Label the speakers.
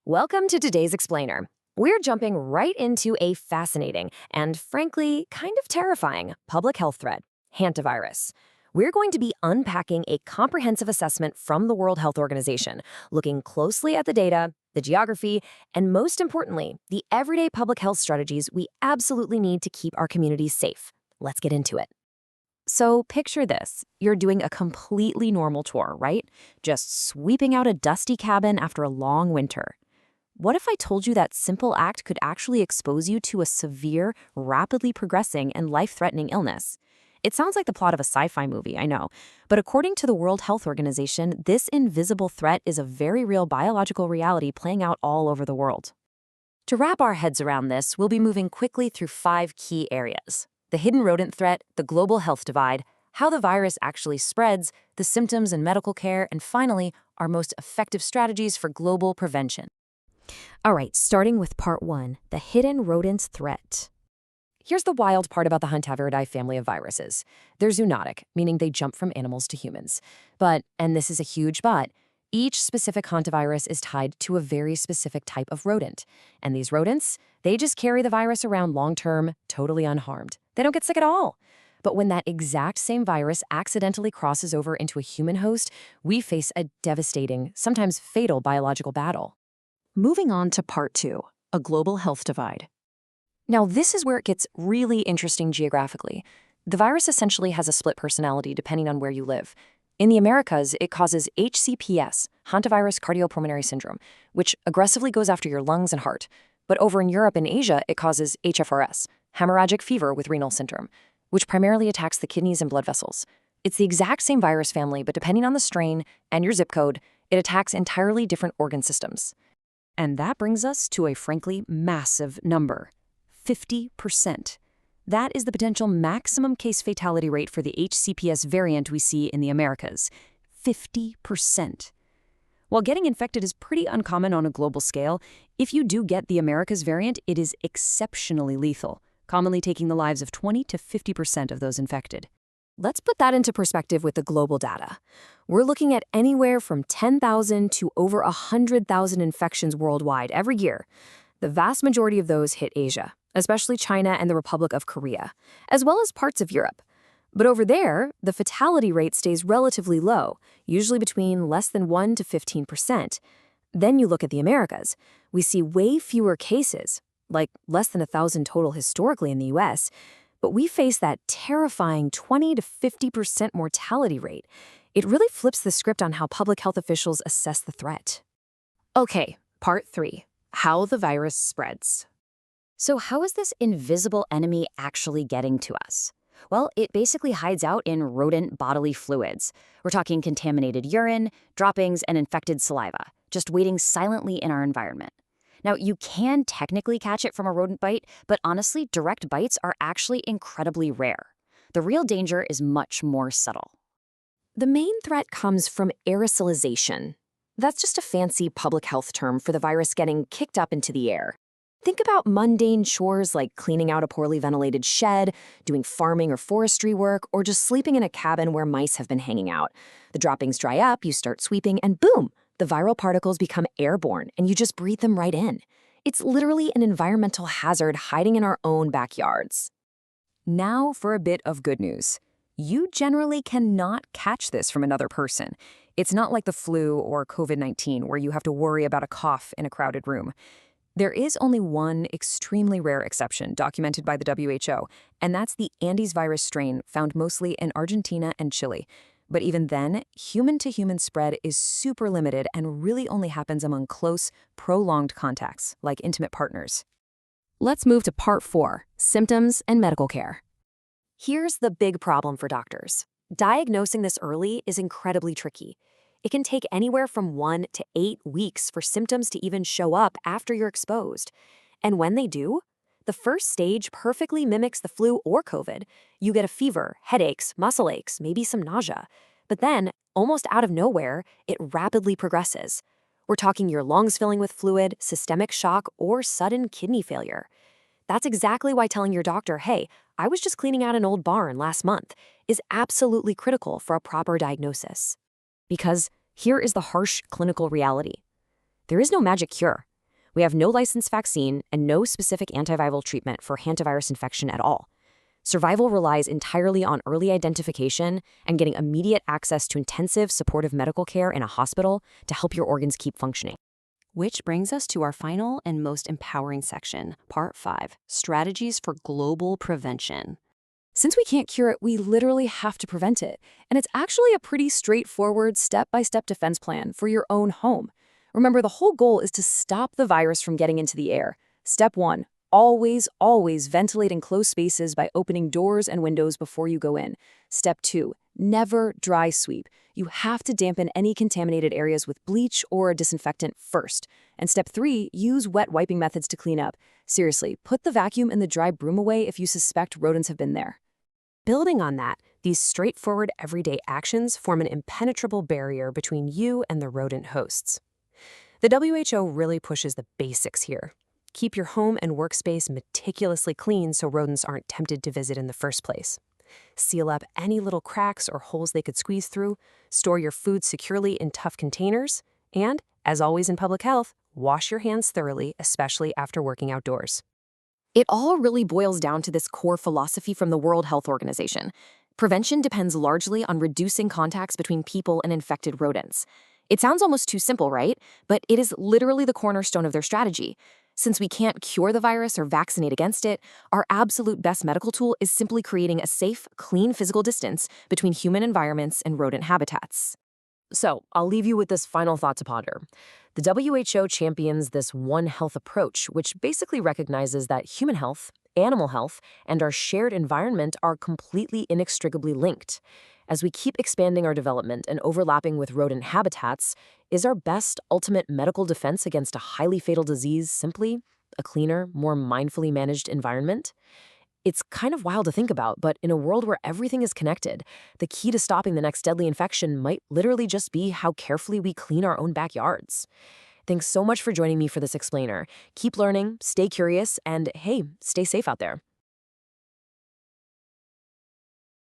Speaker 1: Welcome to today's Explainer. We're jumping right into a fascinating and, frankly, kind of terrifying public health threat, hantavirus. We're going to be unpacking a comprehensive assessment from the World Health Organization, looking closely at the data, the geography, and most importantly, the everyday public health strategies we absolutely need to keep our communities safe. Let's get into it. So picture this. You're doing a completely normal chore, right? Just sweeping out a dusty cabin after a long winter. What if I told you that simple act could actually expose you to a severe, rapidly progressing, and life-threatening illness? It sounds like the plot of a sci-fi movie, I know, but according to the World Health Organization, this invisible threat is a very real biological reality playing out all over the world. To wrap our heads around this, we'll be moving quickly through 5 key areas: the hidden rodent threat, the global health divide, how the virus actually spreads, the symptoms and medical care, and finally, our most effective strategies for global prevention. All right, starting with part 1, the hidden rodents threat. Here's the wild part about the Hantavirus family of viruses. They're zoonotic, meaning they jump from animals to humans. But, and this is a huge but, each specific hantavirus is tied to a very specific type of rodent. And these rodents, they just carry the virus around long-term, totally unharmed. They don't get sick at all. But when that exact same virus accidentally crosses over into a human host, we face a devastating, sometimes fatal biological battle. Moving on to part 2, a global health divide. Now, this is where it gets really interesting geographically. The virus essentially has a split personality depending on where you live. In the Americas, it causes HCPS, Hantavirus cardiopulmonary syndrome, which aggressively goes after your lungs and heart. But over in Europe and Asia, it causes HFRS, hemorrhagic fever with renal syndrome, which primarily attacks the kidneys and blood vessels. It's the exact same virus family, but depending on the strain and your zip code, it attacks entirely different organ systems. And that brings us to a frankly massive number, 50%. That is the potential maximum case fatality rate for the HCPS variant we see in the Americas, 50%. While getting infected is pretty uncommon on a global scale, if you do get the Americas variant, it is exceptionally lethal, commonly taking the lives of 20 to 50% of those infected. Let's put that into perspective with the global data. We're looking at anywhere from 10,000 to over 100,000 infections worldwide every year. The vast majority of those hit Asia, especially China and the Republic of Korea, as well as parts of Europe. But over there, the fatality rate stays relatively low, usually between less than 1 to 15%. Then you look at the Americas. We see way fewer cases, like less than 1,000 total historically in the US, but we face that terrifying 20 to 50% mortality rate. It really flips the script on how public health officials assess the threat. Okay, part 3, how the virus spreads. So how is this invisible enemy actually getting to us? Well, it basically hides out in rodent bodily fluids. We're talking contaminated urine, droppings, and infected saliva, just waiting silently in our environment. Now, you can technically catch it from a rodent bite, but honestly, direct bites are actually incredibly rare. The real danger is much more subtle. The main threat comes from aerosolization. That's just a fancy public health term for the virus getting kicked up into the air. Think about mundane chores like cleaning out a poorly ventilated shed, doing farming or forestry work, or just sleeping in a cabin where mice have been hanging out. The droppings dry up, you start sweeping, and boom! The viral particles become airborne, and you just breathe them right in. It's literally an environmental hazard hiding in our own backyards. Now for a bit of good news. You generally cannot catch this from another person. It's not like the flu or COVID-19 where you have to worry about a cough in a crowded room. There is only one extremely rare exception documented by the WHO, and that's the Andes virus strain found mostly in Argentina and Chile. But even then, human-to-human spread is super limited and really only happens among close, prolonged contacts, like intimate partners. Let's move to part 4, symptoms and medical care. Here's the big problem for doctors. Diagnosing this early is incredibly tricky. It can take anywhere from 1 to 8 weeks for symptoms to even show up after you're exposed. And when they do, the first stage perfectly mimics the flu or COVID. You get a fever, headaches, muscle aches, maybe some nausea. But then, almost out of nowhere, it rapidly progresses. We're talking your lungs filling with fluid, systemic shock, or sudden kidney failure. That's exactly why telling your doctor, hey, I was just cleaning out an old barn last month, is absolutely critical for a proper diagnosis. Because here is the harsh clinical reality. There is no magic cure. We have no licensed vaccine and no specific antiviral treatment for hantavirus infection at all. Survival relies entirely on early identification and getting immediate access to intensive supportive medical care in a hospital to help your organs keep functioning. Which brings us to our final and most empowering section, Part 5, Strategies for Global Prevention. Since we can't cure it, we literally have to prevent it. And it's actually a pretty straightforward step-by-step defense plan for your own home. Remember, the whole goal is to stop the virus from getting into the air. Step 1, always ventilate enclosed spaces by opening doors and windows before you go in. Step 2, never dry sweep. You have to dampen any contaminated areas with bleach or a disinfectant first. And step 3, use wet wiping methods to clean up. Seriously, put the vacuum and the dry broom away if you suspect rodents have been there. Building on that, these straightforward everyday actions form an impenetrable barrier between you and the rodent hosts. The WHO really pushes the basics here. Keep your home and workspace meticulously clean so rodents aren't tempted to visit in the first place. Seal up any little cracks or holes they could squeeze through, store your food securely in tough containers, and, as always in public health, wash your hands thoroughly, especially after working outdoors. It all really boils down to this core philosophy from the World Health Organization. Prevention depends largely on reducing contacts between people and infected rodents. It sounds almost too simple, right? But it is literally the cornerstone of their strategy. Since we can't cure the virus or vaccinate against it, our absolute best medical tool is simply creating a safe, clean physical distance between human environments and rodent habitats. So, I'll leave you with this final thought to ponder. The WHO champions this One Health approach, which basically recognizes that human health, animal health, and our shared environment are completely inextricably linked. As we keep expanding our development and overlapping with rodent habitats, is our best ultimate medical defense against a highly fatal disease simply a cleaner, more mindfully managed environment? It's kind of wild to think about, but in a world where everything is connected, the key to stopping the next deadly infection might literally just be how carefully we clean our own backyards. Thanks so much for joining me for this explainer. Keep learning, stay curious, and hey, stay safe out there.